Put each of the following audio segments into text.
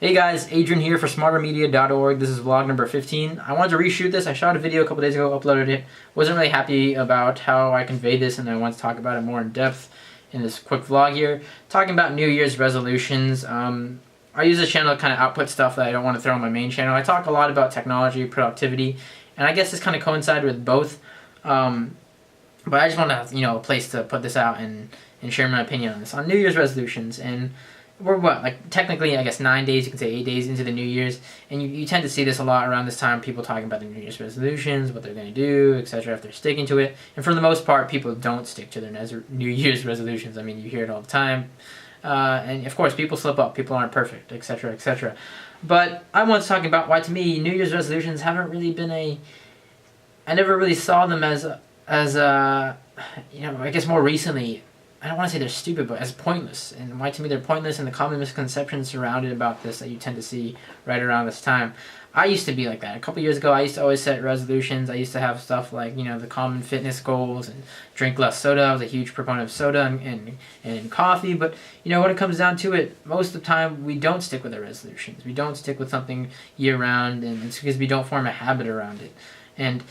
Hey guys, Adrian here for smartermedia.org. This is vlog number 15. I wanted to reshoot this. I shot a video a couple days ago, uploaded it. Wasn't really happy about how I conveyed this, and I want to talk about it more in depth in this quick vlog here. Talking about New Year's resolutions. I use this channel to kind of output stuff that I don't want to throw on my main channel. I talk a lot about technology, productivity, and I guess this kind of coincides with both. But I just want to have, a place to put this out and share my opinion on this. On New Year's resolutions, and we're technically, I guess 9 days, you can say 8 days into the New Year's, and you tend to see this a lot around this time, people talking about the New Year's resolutions, what they're going to do, etc., if they're sticking to it. And for the most part, people don't stick to their New Year's resolutions. I mean, you hear it all the time. And of course, people slip up, people aren't perfect, etc., etc. But I want to talk about why, to me, New Year's resolutions haven't really been I never really saw them as I guess more recently, I don't want to say they're stupid, but as pointless. And why, to me, they're pointless, and the common misconceptions surrounded about this that you tend to see right around this time. I used to be like that. A couple years ago, I used to always set resolutions. I used to have stuff like, the common fitness goals and drink less soda. I was a huge proponent of soda and coffee. But, when it comes down to it, most of the time, we don't stick with our resolutions. We don't stick with something year-round, and it's because we don't form a habit around it. And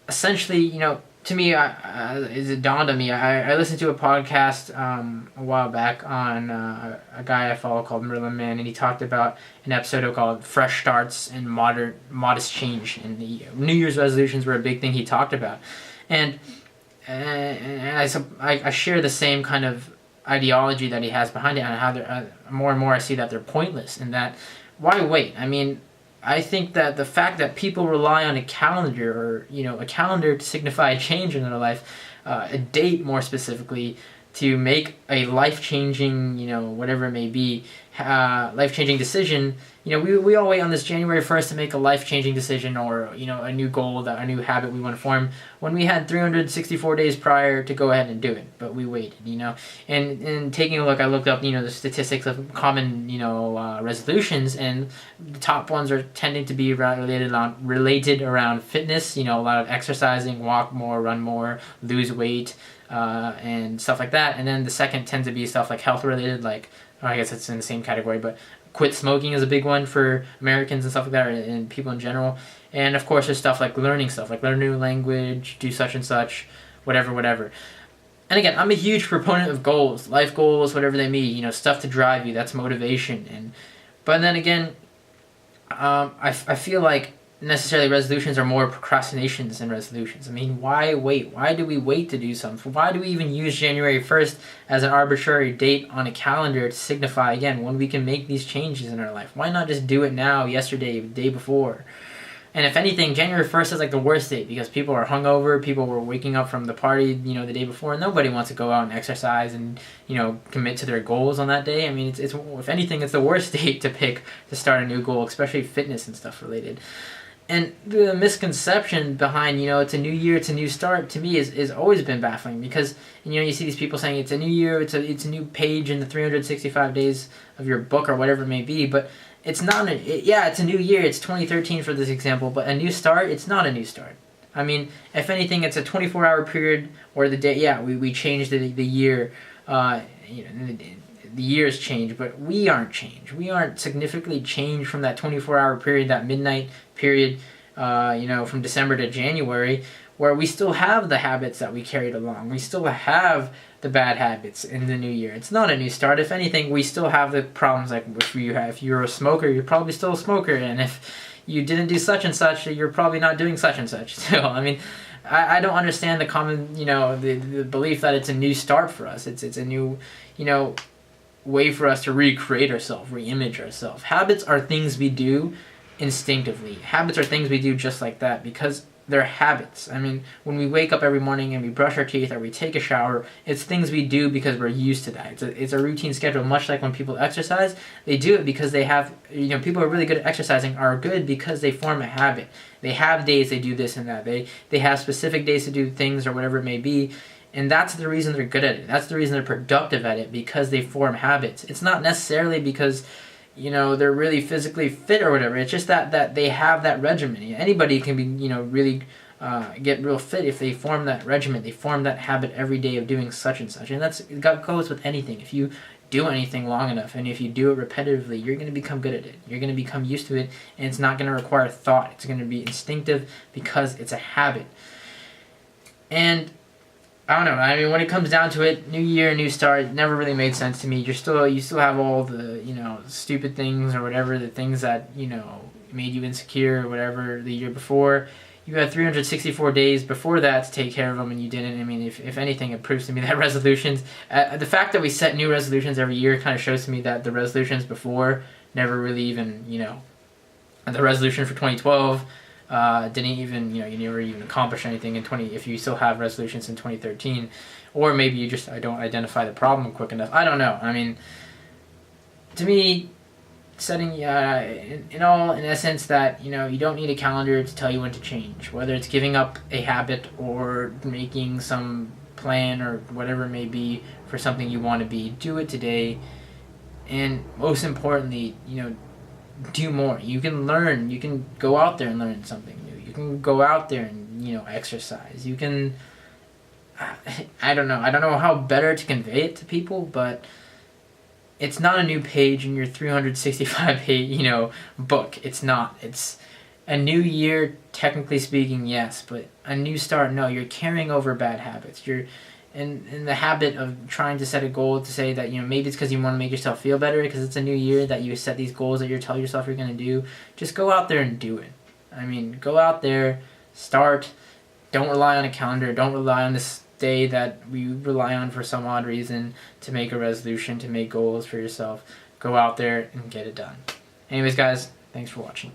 essentially, to me, it dawned on me. I listened to a podcast a while back on a guy I follow called Merlin Mann, and he talked about an episode called Fresh Starts and Modest Change. And the New Year's resolutions were a big thing he talked about. And I share the same kind of ideology that he has behind it, and how more and more I see that they're pointless, and that why wait? I mean, I think that the fact that people rely on a calendar, or a calendar to signify a change in their life, a date more specifically, to make a life-changing, whatever it may be, life-changing decision. We all wait on this January 1st to make a life-changing decision, or a new goal, a new habit we want to form, when we had 364 days prior to go ahead and do it. But we waited, and taking a look, I looked up the statistics of common resolutions, and the top ones are tending to be related around fitness. A lot of exercising, walk more, run more, lose weight, and stuff like that. And then the second tends to be stuff like health related, like, I guess it's in the same category, but quit smoking is a big one for Americans and stuff like that, and people in general. And of course, there's stuff like learn a new language, do such and such, whatever. And again, I'm a huge proponent of goals, life goals, whatever they mean, stuff to drive you, that's motivation. But then again, I feel like necessarily resolutions are more procrastinations than resolutions. I mean, why wait? Why do we wait to do something? Why do we even use January 1st as an arbitrary date on a calendar to signify, again, when we can make these changes in our life? Why not just do it now, yesterday, the day before? And if anything, January 1st is like the worst date, because people are hungover, people were waking up from the party, the day before, and nobody wants to go out and exercise and, commit to their goals on that day. I mean, it's if anything, it's the worst date to pick to start a new goal, especially fitness and stuff related. And the misconception behind, it's a new year, it's a new start, to me is always been baffling, because, you see these people saying it's a new year, it's a new page in the 365 days of your book, or whatever it may be, but it's not, it's a new year, it's 2013 for this example, but a new start, it's not a new start. I mean, if anything, it's a 24-hour period where the day, we changed the year, the years change, but we aren't changed. We aren't significantly changed from that 24-hour period, that midnight period, from December to January, where we still have the habits that we carried along. We still have the bad habits in the new year. It's not a new start. If anything, we still have the problems, like if you're a smoker, you're probably still a smoker, and if you didn't do such and such, you're probably not doing such and such. So, I mean, I don't understand the common, the belief that it's a new start for us. It's a new, way for us to recreate ourselves, re-image ourselves. Habits are things we do instinctively. Habits are things we do just like that, because they're habits. I mean, when we wake up every morning and we brush our teeth or we take a shower, it's things we do because we're used to that. It's a routine schedule, much like when people exercise. They do it because they have, people who are really good at exercising are good because they form a habit. They have days they do this and that. They have specific days to do things or whatever it may be. And that's the reason they're good at it. That's the reason they're productive at it, because they form habits. It's not necessarily because, they're really physically fit or whatever. It's just that they have that regimen. Anybody can be, really get real fit if they form that regimen. They form that habit every day of doing such and such. And that goes with anything. If you do anything long enough, and if you do it repetitively, you're going to become good at it. You're going to become used to it, and it's not going to require thought. It's going to be instinctive because it's a habit. And I don't know. I mean, when it comes down to it, new year, new start, it never really made sense to me. You still have all the, stupid things or whatever, the things that, made you insecure or whatever the year before. You had 364 days before that to take care of them, and you didn't. I mean, if anything, it proves to me that resolutions, the fact that we set new resolutions every year kind of shows to me that the resolutions before never really even, the resolution for 2012 didn't even, you never even accomplish anything in if you still have resolutions in 2013, or maybe you just don't identify the problem quick enough. I don't know. I mean, to me, setting in essence that you don't need a calendar to tell you when to change, whether it's giving up a habit or making some plan or whatever it may be for something you want to be. Do it today, and most importantly, do more. You can learn. You can go out there and learn something new. You can go out there and exercise. You can I don't know how better to convey it to people, but it's not a new page in your 365 page, book. It's not. It's a new year, technically speaking, yes, but a new start, no. You're carrying over bad habits. You're in the habit of trying to set a goal to say that, maybe it's because you want to make yourself feel better because it's a new year that you set these goals that you tell yourself you're going to do. Just go out there and do it. I mean, go out there, start. Don't rely on a calendar. Don't rely on this day that we rely on for some odd reason to make a resolution, to make goals for yourself. Go out there and get it done. Anyways, guys, thanks for watching.